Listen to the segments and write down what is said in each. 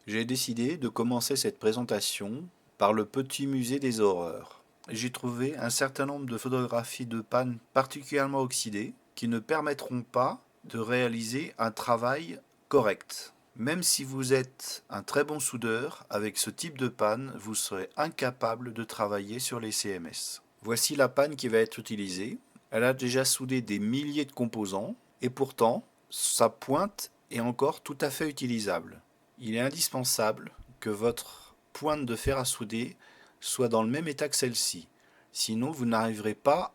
J'ai décidé de commencer cette présentation par le petit musée des horreurs. J'ai trouvé un certain nombre de photographies de pannes particulièrement oxydées qui ne permettront pas de réaliser un travail correct. Même si vous êtes un très bon soudeur, avec ce type de panne, vous serez incapable de travailler sur les CMS. Voici la panne qui va être utilisée. Elle a déjà soudé des milliers de composants et pourtant, sa pointe est encore tout à fait utilisable. Il est indispensable que votre pointe de fer à souder soit dans le même état que celle-ci. Sinon, vous n'arriverez pas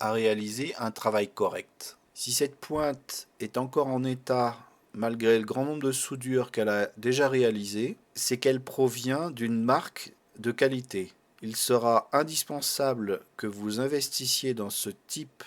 à réaliser un travail correct. Si cette pointe est encore en état, malgré le grand nombre de soudures qu'elle a déjà réalisées, c'est qu'elle provient d'une marque de qualité. Il sera indispensable que vous investissiez dans ce type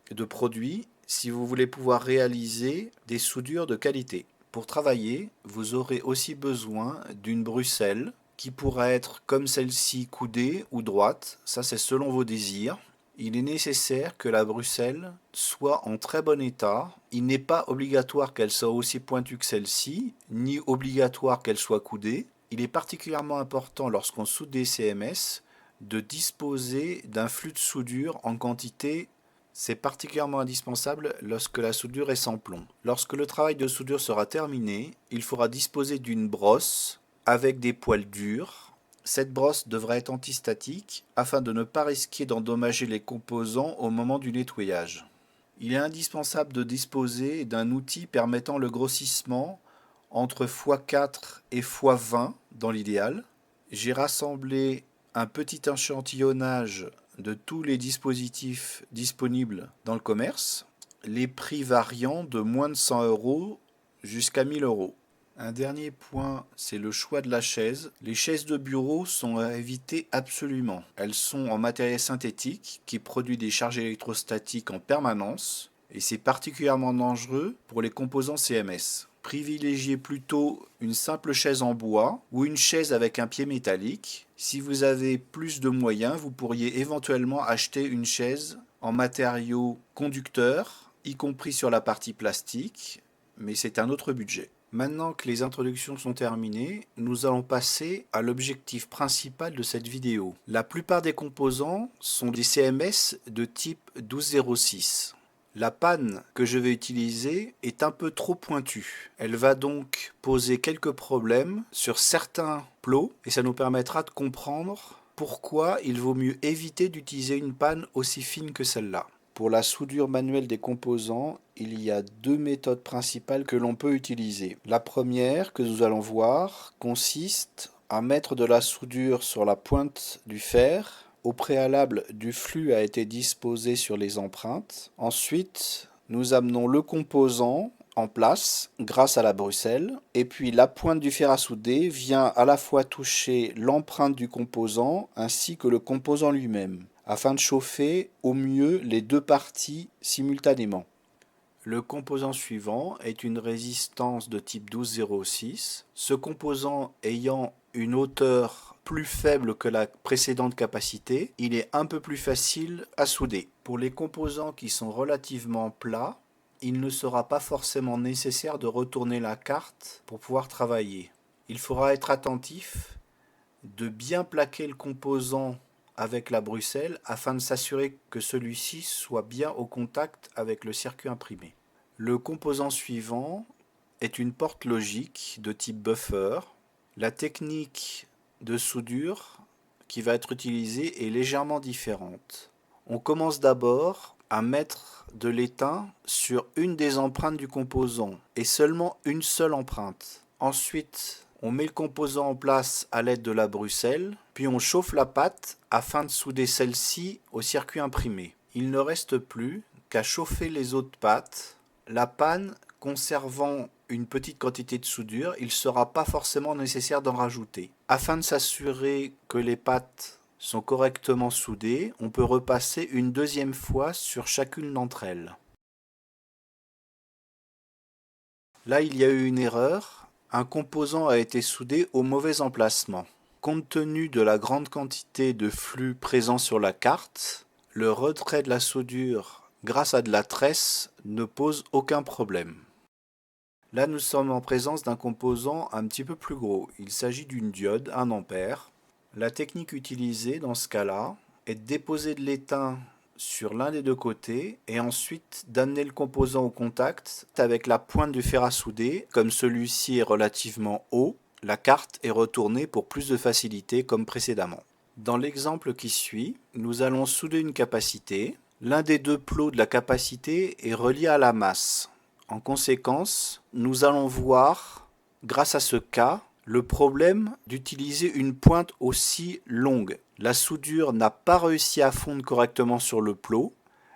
de produit si vous voulez pouvoir réaliser des soudures de qualité. Pour travailler, vous aurez aussi besoin d'une bruxelle qui pourra être comme celle-ci coudée ou droite, ça c'est selon vos désirs. Il est nécessaire que la bruxelle soit en très bon état. Il n'est pas obligatoire qu'elle soit aussi pointue que celle-ci, ni obligatoire qu'elle soit coudée. Il est particulièrement important lorsqu'on soude des CMS de disposer d'un flux de soudure en quantité. C'est particulièrement indispensable lorsque la soudure est sans plomb. Lorsque le travail de soudure sera terminé, il faudra disposer d'une brosse avec des poils durs. Cette brosse devra être antistatique afin de ne pas risquer d'endommager les composants au moment du nettoyage. Il est indispensable de disposer d'un outil permettant le grossissement entre x4 et x20 dans l'idéal. J'ai rassemblé un petit échantillonnage de tous les dispositifs disponibles dans le commerce, les prix variant de moins de 100 euros jusqu'à 1000 euros. Un dernier point, c'est le choix de la chaise. Les chaises de bureau sont à éviter absolument. Elles sont en matériel synthétique qui produit des charges électrostatiques en permanence et c'est particulièrement dangereux pour les composants CMS. Privilégiez plutôt une simple chaise en bois ou une chaise avec un pied métallique. Si vous avez plus de moyens, vous pourriez éventuellement acheter une chaise en matériaux conducteurs, y compris sur la partie plastique, mais c'est un autre budget. Maintenant que les introductions sont terminées, nous allons passer à l'objectif principal de cette vidéo. La plupart des composants sont des CMS de type 1206. La panne que je vais utiliser est un peu trop pointue. Elle va donc poser quelques problèmes sur certains plots et ça nous permettra de comprendre pourquoi il vaut mieux éviter d'utiliser une panne aussi fine que celle-là. Pour la soudure manuelle des composants, il y a deux méthodes principales que l'on peut utiliser. La première, que nous allons voir, consiste à mettre de la soudure sur la pointe du fer. Au préalable, du flux a été disposé sur les empreintes. Ensuite, nous amenons le composant en place grâce à la bruxelle et puis la pointe du fer à souder vient à la fois toucher l'empreinte du composant ainsi que le composant lui-même afin de chauffer au mieux les deux parties simultanément. Le composant suivant est une résistance de type 1206. Ce composant ayant une hauteur plus faible que la précédente capacité, il est un peu plus facile à souder. Pour les composants qui sont relativement plats, il ne sera pas forcément nécessaire de retourner la carte pour pouvoir travailler. Il faudra être attentif de bien plaquer le composant avec la bruxelle afin de s'assurer que celui-ci soit bien au contact avec le circuit imprimé. Le composant suivant est une porte logique de type buffer. La technique de soudure qui va être utilisée est légèrement différente. On commence d'abord à mettre de l'étain sur une des empreintes du composant et seulement une seule empreinte. Ensuite, on met le composant en place à l'aide de la bruxelle, puis on chauffe la pâte afin de souder celle-ci au circuit imprimé. Il ne reste plus qu'à chauffer les autres pâtes. La panne conservant une petite quantité de soudure, il ne sera pas forcément nécessaire d'en rajouter. Afin de s'assurer que les pâtes sont correctement soudées, on peut repasser une deuxième fois sur chacune d'entre elles. Là, il y a eu une erreur. Un composant a été soudé au mauvais emplacement. Compte tenu de la grande quantité de flux présent sur la carte, le retrait de la soudure grâce à de la tresse ne pose aucun problème. Là, nous sommes en présence d'un composant un petit peu plus gros. Il s'agit d'une diode, 1 ampère. La technique utilisée dans ce cas-là est de déposer de l'étain sur l'un des deux côtés et ensuite d'amener le composant au contact avec la pointe du fer à souder. Comme celui-ci est relativement haut, la carte est retournée pour plus de facilité comme précédemment. Dans l'exemple qui suit, nous allons souder une capacité. L'un des deux plots de la capacité est relié à la masse. En conséquence, nous allons voir, grâce à ce cas, le problème d'utiliser une pointe aussi longue. La soudure n'a pas réussi à fondre correctement sur le plot,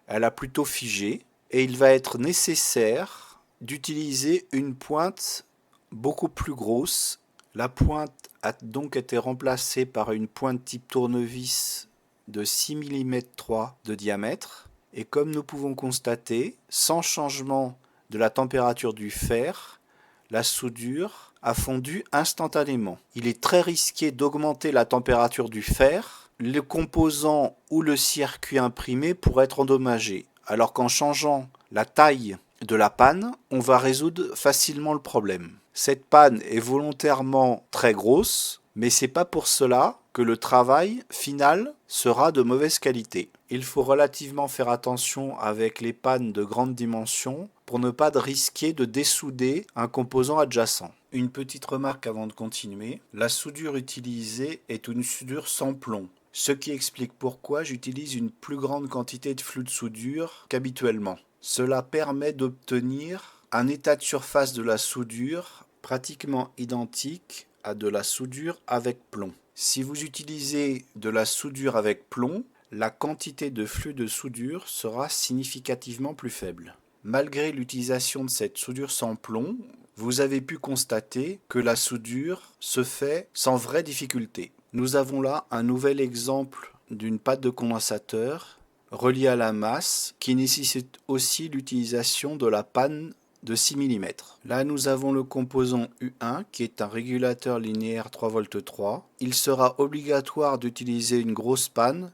elle a plutôt figé, et il va être nécessaire d'utiliser une pointe beaucoup plus grosse. La pointe a donc été remplacée par une pointe type tournevis de 6 mm 3 de diamètre, et comme nous pouvons constater, sans changement de la température du fer, la soudure a fondu instantanément. Il est très risqué d'augmenter la température du fer. Le composant ou le circuit imprimé pourrait être endommagé, alors qu'en changeant la taille de la panne, on va résoudre facilement le problème. Cette panne est volontairement très grosse, mais c'est pas pour cela que le travail final sera de mauvaise qualité. Il faut relativement faire attention avec les pannes de grande dimension pour ne pas risquer de dessouder un composant adjacent. Une petite remarque avant de continuer, la soudure utilisée est une soudure sans plomb, ce qui explique pourquoi j'utilise une plus grande quantité de flux de soudure qu'habituellement. Cela permet d'obtenir un état de surface de la soudure pratiquement identique à de la soudure avec plomb. Si vous utilisez de la soudure avec plomb, la quantité de flux de soudure sera significativement plus faible. Malgré l'utilisation de cette soudure sans plomb, vous avez pu constater que la soudure se fait sans vraie difficulté. Nous avons là un nouvel exemple d'une pâte de condensateur reliée à la masse qui nécessite aussi l'utilisation de la panne de 6 mm. Là, nous avons le composant U1 qui est un régulateur linéaire 3V3. Il sera obligatoire d'utiliser une grosse panne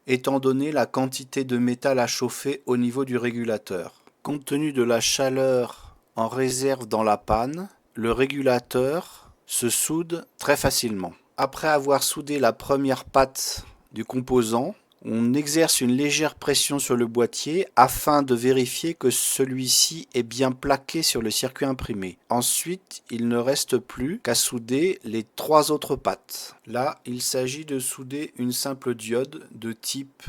étant donné la quantité de métal à chauffer au niveau du régulateur. Compte tenu de la chaleur en réserve dans la panne, le régulateur se soude très facilement. Après avoir soudé la première patte du composant, on exerce une légère pression sur le boîtier afin de vérifier que celui-ci est bien plaqué sur le circuit imprimé. Ensuite, il ne reste plus qu'à souder les 3 autres pattes. Là, il s'agit de souder une simple diode de type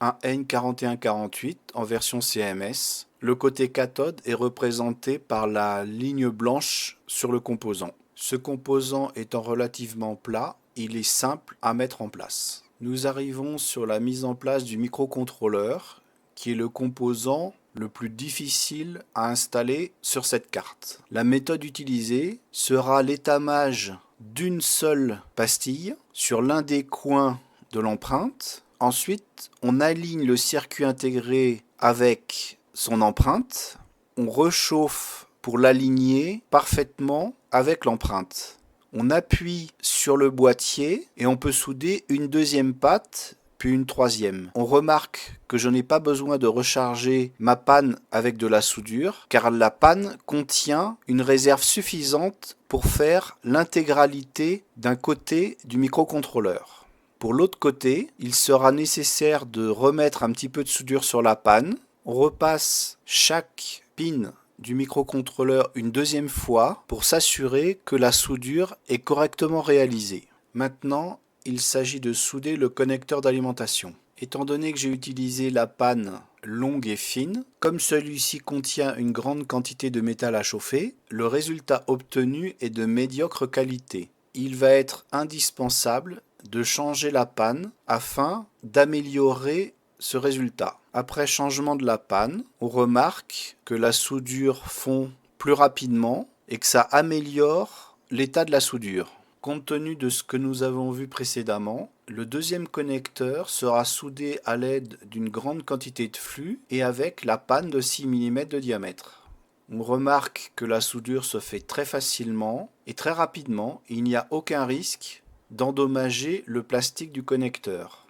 1N4148 en version CMS. Le côté cathode est représenté par la ligne blanche sur le composant. Ce composant étant relativement plat, il est simple à mettre en place. Nous arrivons sur la mise en place du microcontrôleur, qui est le composant le plus difficile à installer sur cette carte. La méthode utilisée sera l'étamage d'une seule pastille sur l'un des coins de l'empreinte. Ensuite, on aligne le circuit intégré avec son empreinte. On réchauffe pour l'aligner parfaitement avec l'empreinte. On appuie sur le boîtier et on peut souder une deuxième patte puis une troisième. On remarque que je n'ai pas besoin de recharger ma panne avec de la soudure car la panne contient une réserve suffisante pour faire l'intégralité d'un côté du microcontrôleur. Pour l'autre côté, il sera nécessaire de remettre un petit peu de soudure sur la panne. On repasse chaque pin du microcontrôleur une deuxième fois pour s'assurer que la soudure est correctement réalisée. Maintenant, il s'agit de souder le connecteur d'alimentation. Étant donné que j'ai utilisé la panne longue et fine, comme celui-ci contient une grande quantité de métal à chauffer, le résultat obtenu est de médiocre qualité. Il va être indispensable de changer la panne afin d'améliorer ce résultat. Après changement de la panne, on remarque que la soudure fond plus rapidement et que ça améliore l'état de la soudure. Compte tenu de ce que nous avons vu précédemment, le deuxième connecteur sera soudé à l'aide d'une grande quantité de flux et avec la panne de 6 mm de diamètre. On remarque que la soudure se fait très facilement et très rapidement et il n'y a aucun risque d'endommager le plastique du connecteur.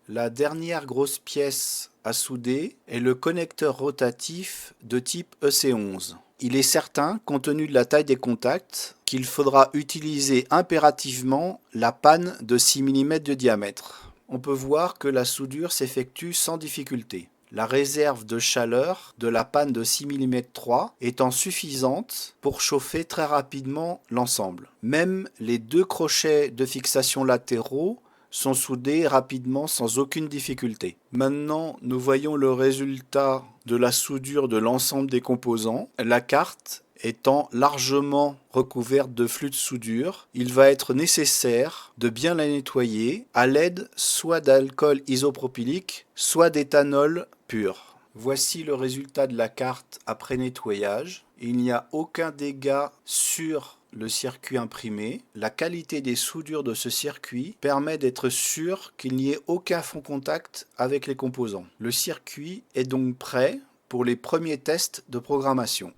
La dernière grosse pièce à souder est le connecteur rotatif de type EC11. il est certain, compte tenu de la taille des contacts, qu'il faudra utiliser impérativement la panne de 6 mm de diamètre. On peut voir que la soudure s'effectue sans difficulté. La réserve de chaleur de la panne de 6 mm 3 étant suffisante pour chauffer très rapidement l'ensemble. Même les deux crochets de fixation latéraux sont soudés rapidement sans aucune difficulté. Maintenant, nous voyons le résultat de la soudure de l'ensemble des composants. La carte étant largement recouverte de flux de soudure, il va être nécessaire de bien la nettoyer à l'aide soit d'alcool isopropylique, soit d'éthanol pur. Voici le résultat de la carte après nettoyage. Il n'y a aucun dégât sur le circuit imprimé. La qualité des soudures de ce circuit permet d'être sûr qu'il n'y ait aucun fond contact avec les composants. Le circuit est donc prêt pour les premiers tests de programmation.